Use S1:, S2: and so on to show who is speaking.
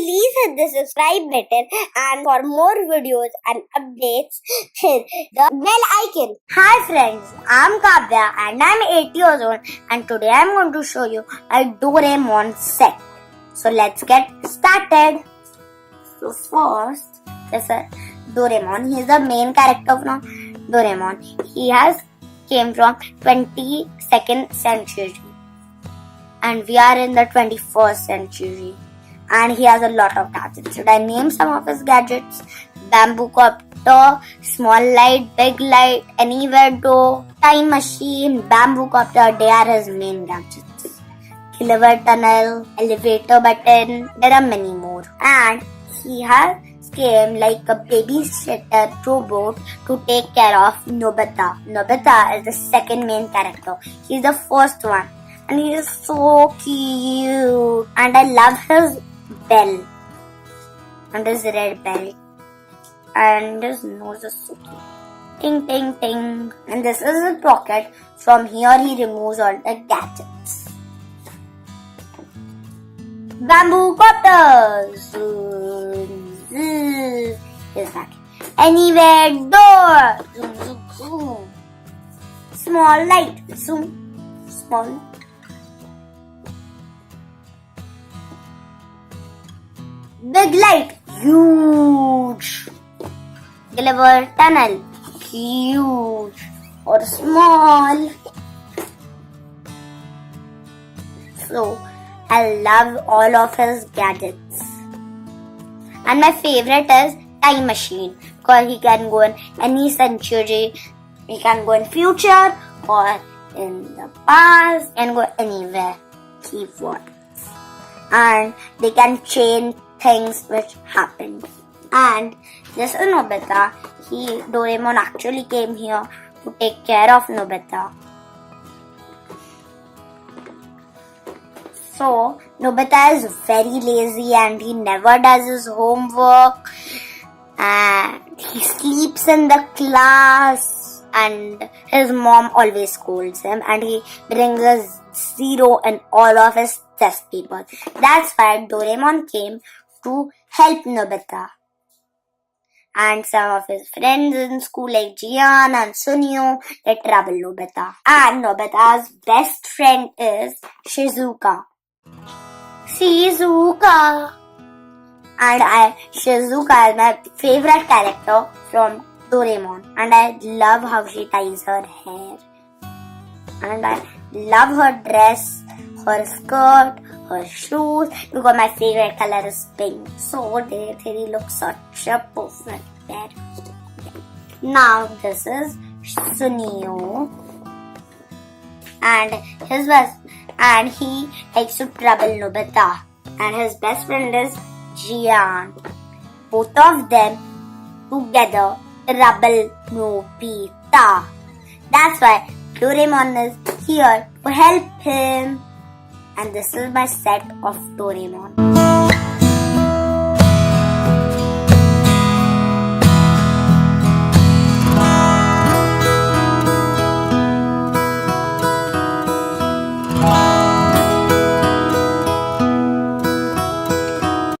S1: please hit the subscribe button, and for more videos and updates, hit the bell icon. Hi friends, I'm Kavya and I'm 8 years old, and today I'm going to show you a Doraemon set. So let's get started. So first, there's a Doraemon. He's the main character of Doraemon. He came from 22nd century. And we are in the 21st century. And he has a lot of gadgets. Should I name some of his gadgets? Bamboo copter, small light, big light, anywhere door, time machine, bamboo copter. They are his main gadgets. Killer tunnel, elevator button. There are many more. And he came like a babysitter robot to take care of Nobita. Nobita is the second main character. He's the first one. And he is so cute. And I love his bell. And his red belt. And his nose is so cute. Ting, ting, ting. And this is his pocket. From here he removes all the gadgets. Bamboo copters. Here's back. Anywhere door. Zoom, zoom, zoom. Small light. Zoom. Small. Big light, huge. Deliver tunnel, huge or small. So, I love all of his gadgets. And my favorite is time machine, because he can go in any century. He can go in future or in the past and go anywhere he wants. And they can change things which happened. And this is Nobita. Doraemon actually came here to take care of Nobita. So Nobita is very lazy and he never does his homework, and he sleeps in the class, and his mom always scolds him, and he brings a 0 in all of his test papers. That's why Doraemon came to help Nobita. And some of his friends in school like Jian and Sunio, they trouble Nobita. And Nobita's best friend is Shizuka. And Shizuka is my favorite character from Doraemon. And I love how she ties her hair. And I love her dress, her skirt, her shoes, because my favorite color is pink. So they really look such a perfect pair. Now this is Sunio, and he likes to trouble Nobita, and his best friend is Jian. Both of them together trouble Nobita. That's why Doraemon is here to help him. And this is my set of Doraemon.